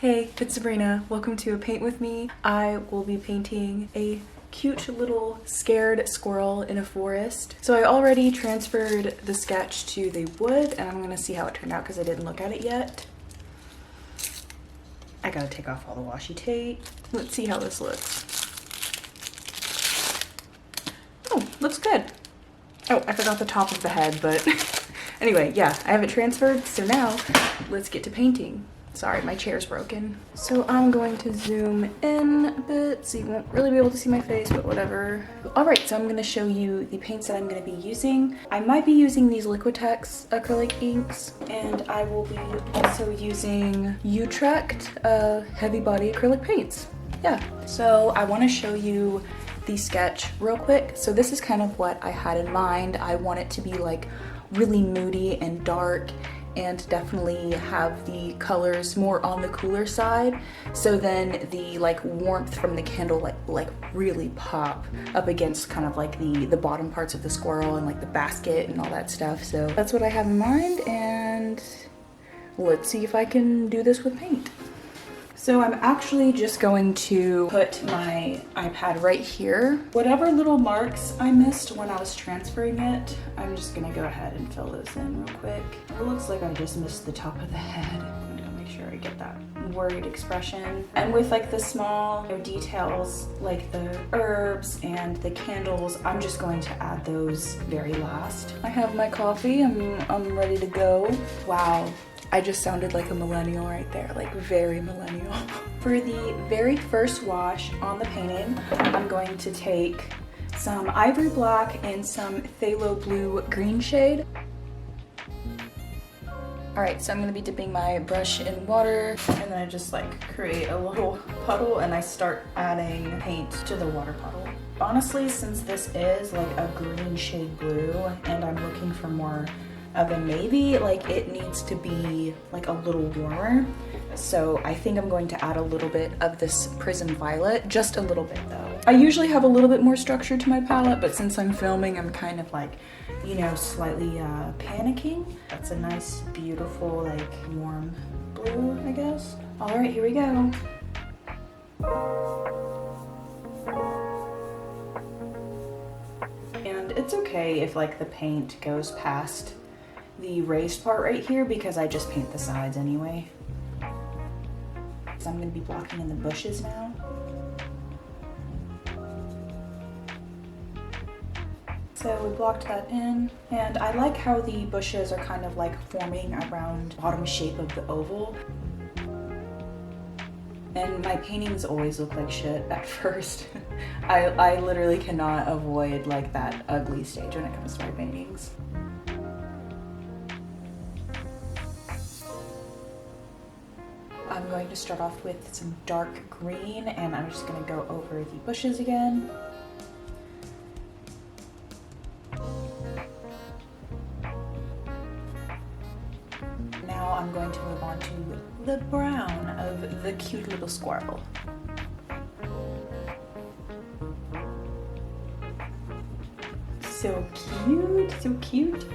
Hey, it's Sabrina. Welcome to A Paint With Me. I will be painting a cute little scared squirrel in a forest. So I already transferred the sketch to the wood and I'm gonna see how it turned out because I didn't look at it yet. I gotta take off all the washi tape. Let's see how this looks. Oh, looks good. Oh, I forgot the top of the head, but anyway, yeah, I have it transferred. So now let's get to painting. Sorry, my chair's broken. So I'm going to zoom in a bit so you won't really be able to see my face, but whatever. All right, so I'm gonna show you the paints that I'm gonna be using. I might be using these Liquitex acrylic inks, and I will be also using Utrecht heavy body acrylic paints. Yeah, so I wanna show you the sketch real quick. So this is kind of what I had in mind. I want it to be like really moody and dark and definitely have the colors more on the cooler side, so then the like warmth from the candle like really pop up against kind of like the bottom parts of the squirrel and like the basket and all that stuff. So that's what I have in mind, and let's see if I can do this with paint. So I'm actually just going to put my iPad right here. Whatever little marks I missed when I was transferring it, I'm just gonna go ahead and fill those in real quick. It looks like I just missed the top of the head. I'm gonna make sure I get that worried expression. And with like the small details, like the herbs and the candles, I'm just going to add those very last. I have my coffee, I'm ready to go. Wow. I just sounded like a millennial right there, like very millennial. For the very first wash on the painting, I'm going to take some ivory black and some phthalo blue green shade. All right, so I'm gonna be dipping my brush in water, and then I just like create a little puddle and I start adding paint to the water puddle. Honestly, since this is like a green shade blue and I'm looking for more of a navy, like it needs to be like a little warmer. So I think I'm going to add a little bit of this Prism Violet, just a little bit though. I usually have a little bit more structure to my palette, but since I'm filming, I'm kind of like, you know, slightly panicking. That's a nice, beautiful, like warm blue, I guess. All right, here we go. And it's okay if like the paint goes past the raised part right here because I just paint the sides anyway. So I'm going to be blocking in the bushes now. So we blocked that in, and I like how the bushes are kind of like forming around the bottom shape of the oval. And my paintings always look like shit at first. I literally cannot avoid like that ugly stage when it comes to my paintings. I'm going to start off with some dark green, and I'm just going to go over the bushes again. Now I'm going to move on to the brown of the cute little squirrel. So cute, so cute.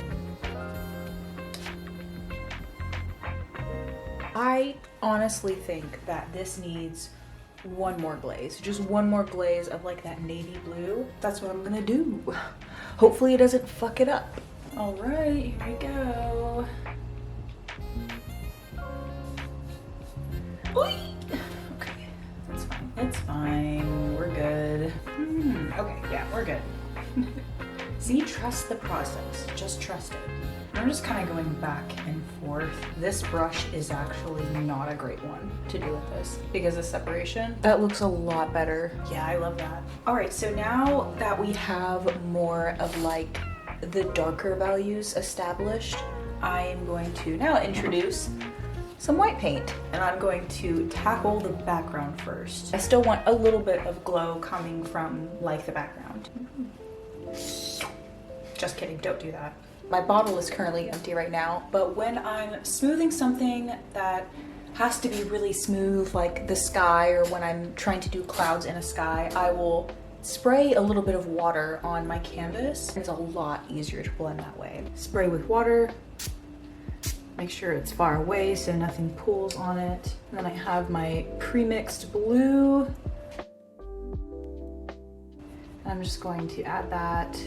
I honestly think that this needs one more glaze, just one more glaze of like that navy blue. That's what I'm gonna do. Hopefully it doesn't fuck it up. All right, here we go. Oy! Okay, that's fine. It's fine. We're good. Okay, yeah, we're good. See, trust the process. Just trust it. I'm just kind of going back and forth. This brush is actually not a great one to do with this because of separation. That looks a lot better. Yeah, I love that. All right, so now that we have more of like the darker values established, I am going to now introduce some white paint, and I'm going to tackle the background first. I still want a little bit of glow coming from like the background. Just kidding, don't do that. My bottle is currently empty right now, but when I'm smoothing something that has to be really smooth, like the sky, or when I'm trying to do clouds in a sky, I will spray a little bit of water on my canvas. It's a lot easier to blend that way. Spray with water, Make sure it's far away so nothing pools on it. And then I have my pre-mixed blue. I'm just going to add that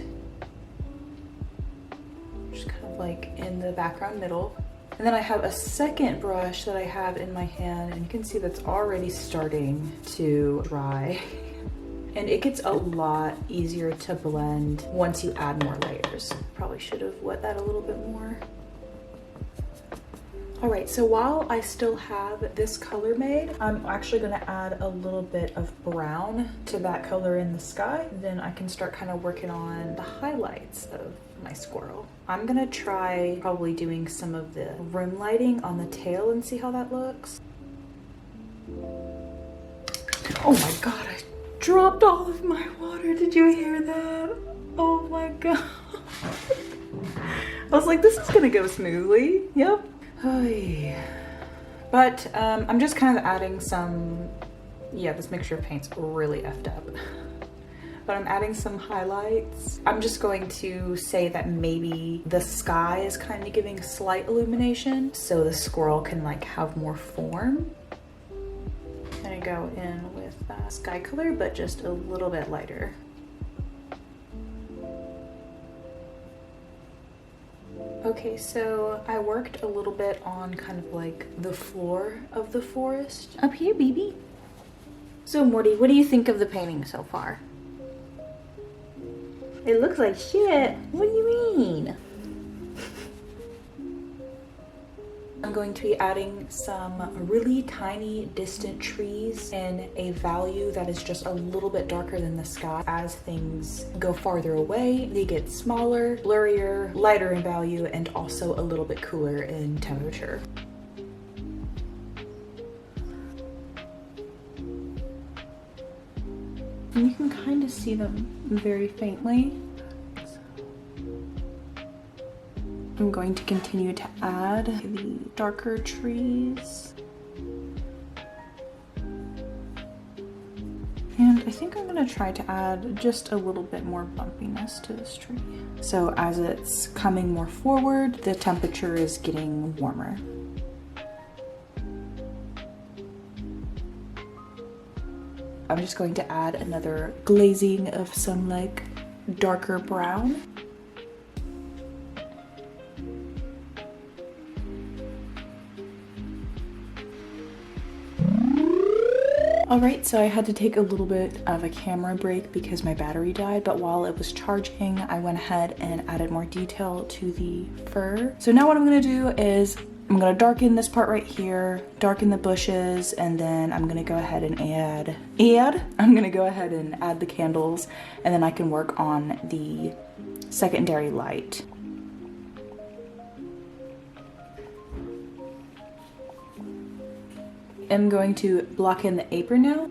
just kind of like in the background middle. And then I have a second brush that I have in my hand, and you can see that's already starting to dry. And it gets a lot easier to blend once you add more layers. Probably should have wet that a little bit more. All right, so while I still have this color made, I'm actually gonna add a little bit of brown to that color in the sky. Then I can start kind of working on the highlights of my squirrel. I'm gonna try probably doing some of the room lighting on the tail and see how that looks. Oh my God, I dropped all of my water. Did you hear that? Oh my God. I was like, this is gonna go smoothly. Yep. But I'm just kind of adding some, yeah, this mixture of paint's really effed up. But I'm adding some highlights. I'm just going to say that maybe the sky is kind of giving slight illumination so the squirrel can like have more form. I'm gonna go in with that sky color, but just a little bit lighter. Okay, so I worked a little bit on kind of like the floor of the forest. Up here, baby. So Morty, what do you think of the painting so far? It looks like shit. What do you mean? I'm going to be adding some really tiny distant trees in a value that is just a little bit darker than the sky. As things go farther away, they get smaller, blurrier, lighter in value, and also a little bit cooler in temperature. And you can kind of see them very faintly. I'm going to continue to add the darker trees. And I think I'm gonna try to add just a little bit more bumpiness to this tree. So as it's coming more forward, the temperature is getting warmer. I'm just going to add another glazing of some like darker brown. Alright, so I had to take a little bit of a camera break because my battery died, but while it was charging, I went ahead and added more detail to the fur. So now what I'm gonna do is I'm gonna darken this part right here, darken the bushes, and then I'm gonna go ahead and add the candles, and then I can work on the secondary light. I'm going to block in the apron now.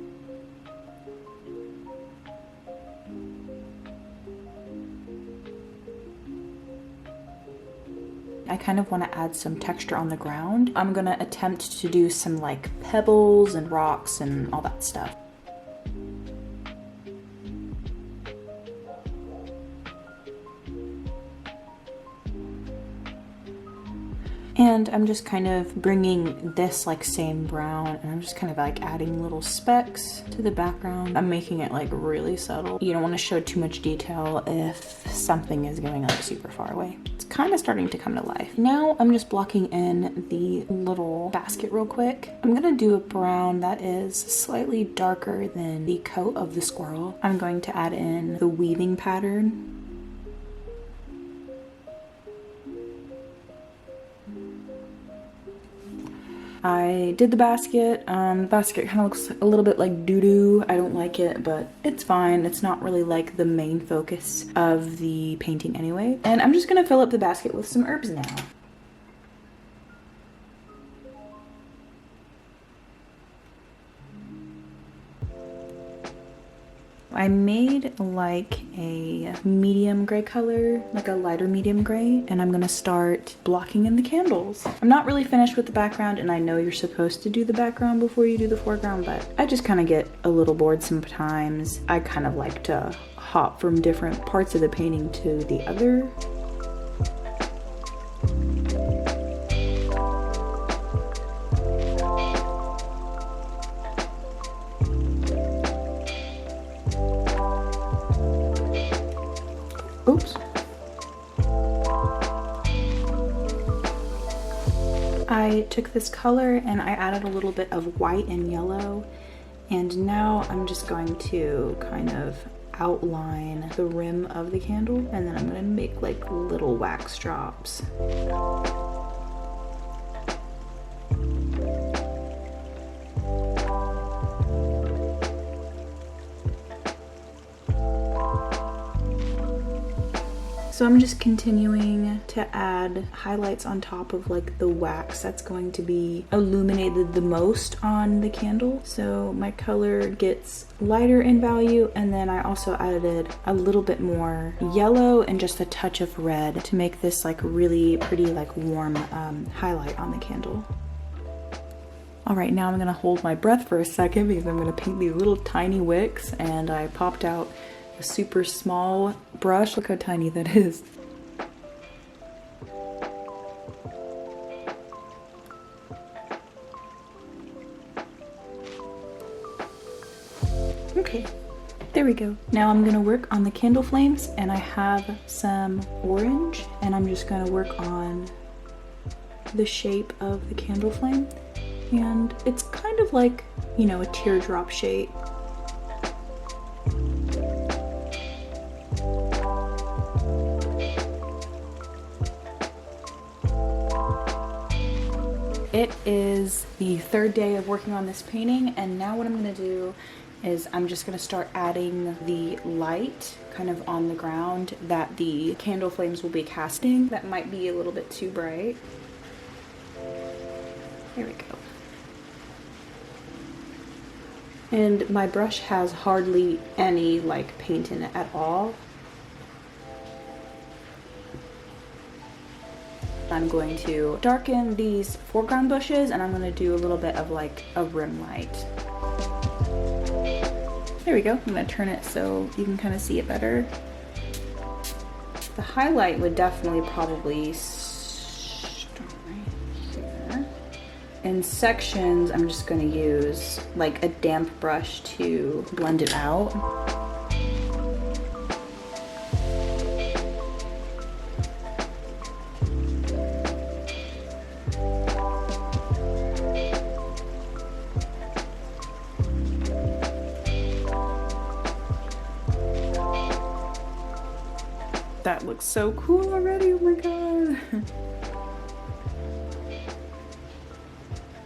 I kind of want to add some texture on the ground. I'm gonna attempt to do some like pebbles and rocks and all that stuff. And I'm just kind of bringing this like same brown, and I'm just kind of like adding little specks to the background. I'm making it like really subtle. You don't want to show too much detail if something is going like super far away. It's kind of starting to come to life. Now I'm just blocking in the little basket real quick. I'm gonna do a brown that is slightly darker than the coat of the squirrel. I'm going to add in the weaving pattern. I did the basket. The basket kind of looks a little bit like doo-doo. I don't like it, but it's fine. It's not really like the main focus of the painting anyway. And I'm just gonna fill up the basket with some herbs now. I made like a medium gray color, like a lighter medium gray, and I'm gonna start blocking in the candles. I'm not really finished with the background, and I know you're supposed to do the background before you do the foreground, but I just kind of get a little bored sometimes. I kind of like to hop from different parts of the painting to the other. took this color and I added a little bit of white and yellow, and now I'm just going to kind of outline the rim of the candle, and then I'm gonna make like little wax drops. So I'm just continuing to add highlights on top of like the wax that's going to be illuminated the most on the candle. So my color gets lighter in value, and then I also added a little bit more yellow and just a touch of red to make this like really pretty like warm highlight on the candle. All right, now I'm gonna hold my breath for a second because I'm gonna paint these little tiny wicks, and I popped out a super small brush. Look how tiny that is. Okay, there we go. Now I'm gonna work on the candle flames, and I have some orange, and I'm just gonna work on the shape of the candle flame. And it's kind of like, you know, a teardrop shape. It is the third day of working on this painting, and now what I'm gonna do is I'm just gonna start adding the light kind of on the ground that the candle flames will be casting. That might be a little bit too bright. There we go. And my brush has hardly any like paint in it at all. I'm going to darken these foreground bushes, and I'm going to do a little bit of like a rim light. There we go. I'm going to turn it so you can kind of see it better. The highlight would definitely probably start right here. In sections, I'm just going to use like a damp brush to blend it out. That looks so cool already, oh my god.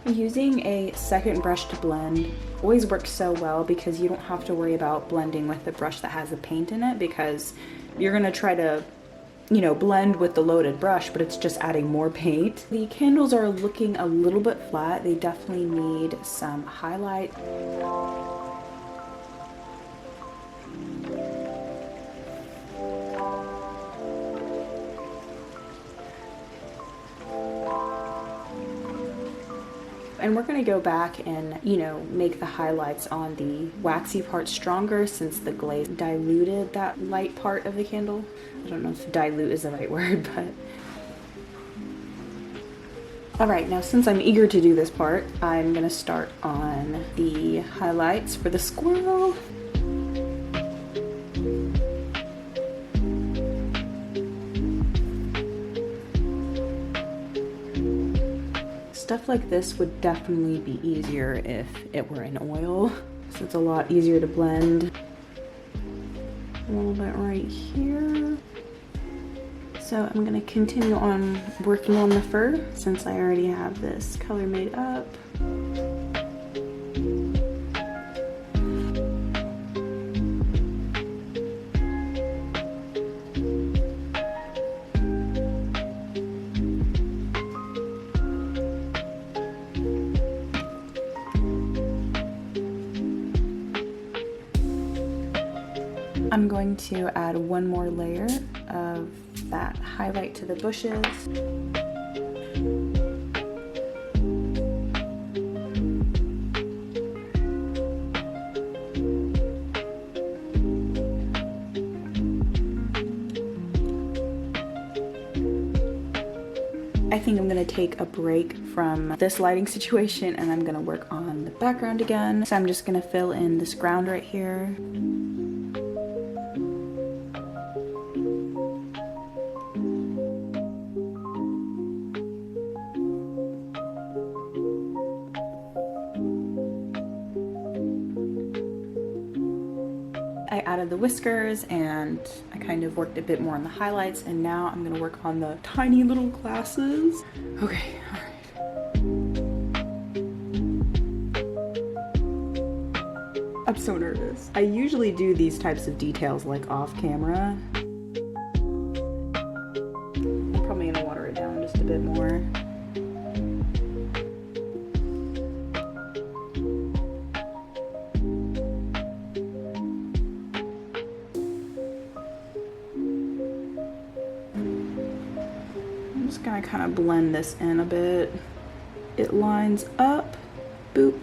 Using a second brush to blend always works so well because you don't have to worry about blending with the brush that has the paint in it, because you're gonna try to, you know, blend with the loaded brush, but it's just adding more paint. The candles are looking a little bit flat. They definitely need some highlight. And we're gonna go back and, you know, make the highlights on the waxy part stronger since the glaze diluted that light part of the candle. I don't know if dilute is the right word, but. All right, now since I'm eager to do this part, I'm gonna start on the highlights for the squirrel. Stuff like this would definitely be easier if it were in oil, so it's a lot easier to blend. A little bit right here. So I'm gonna continue on working on the fur since I already have this color made up. I'm going to add one more layer of that highlight to the bushes. I think I'm gonna take a break from this lighting situation and I'm gonna work on the background again. So I'm just gonna fill in this ground right here. I added the whiskers and I kind of worked a bit more on the highlights, and now I'm gonna work on the tiny little glasses. Okay, all right. I'm so nervous. I usually do these types of details like off camera. I'm probably gonna water it down just a bit more. I'm just gonna kind of blend this in a bit. It lines up, boop.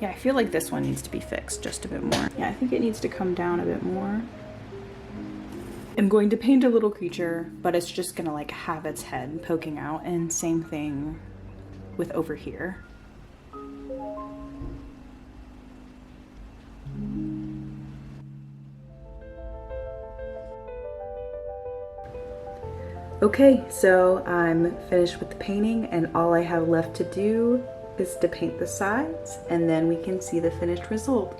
Yeah, I feel like this one needs to be fixed just a bit more. Yeah, I think it needs to come down a bit more. I'm going to paint a little creature, but it's just gonna like have its head poking out, and same thing with over here. Okay, so I'm finished with the painting, and all I have left to do is to paint the sides, and then we can see the finished result.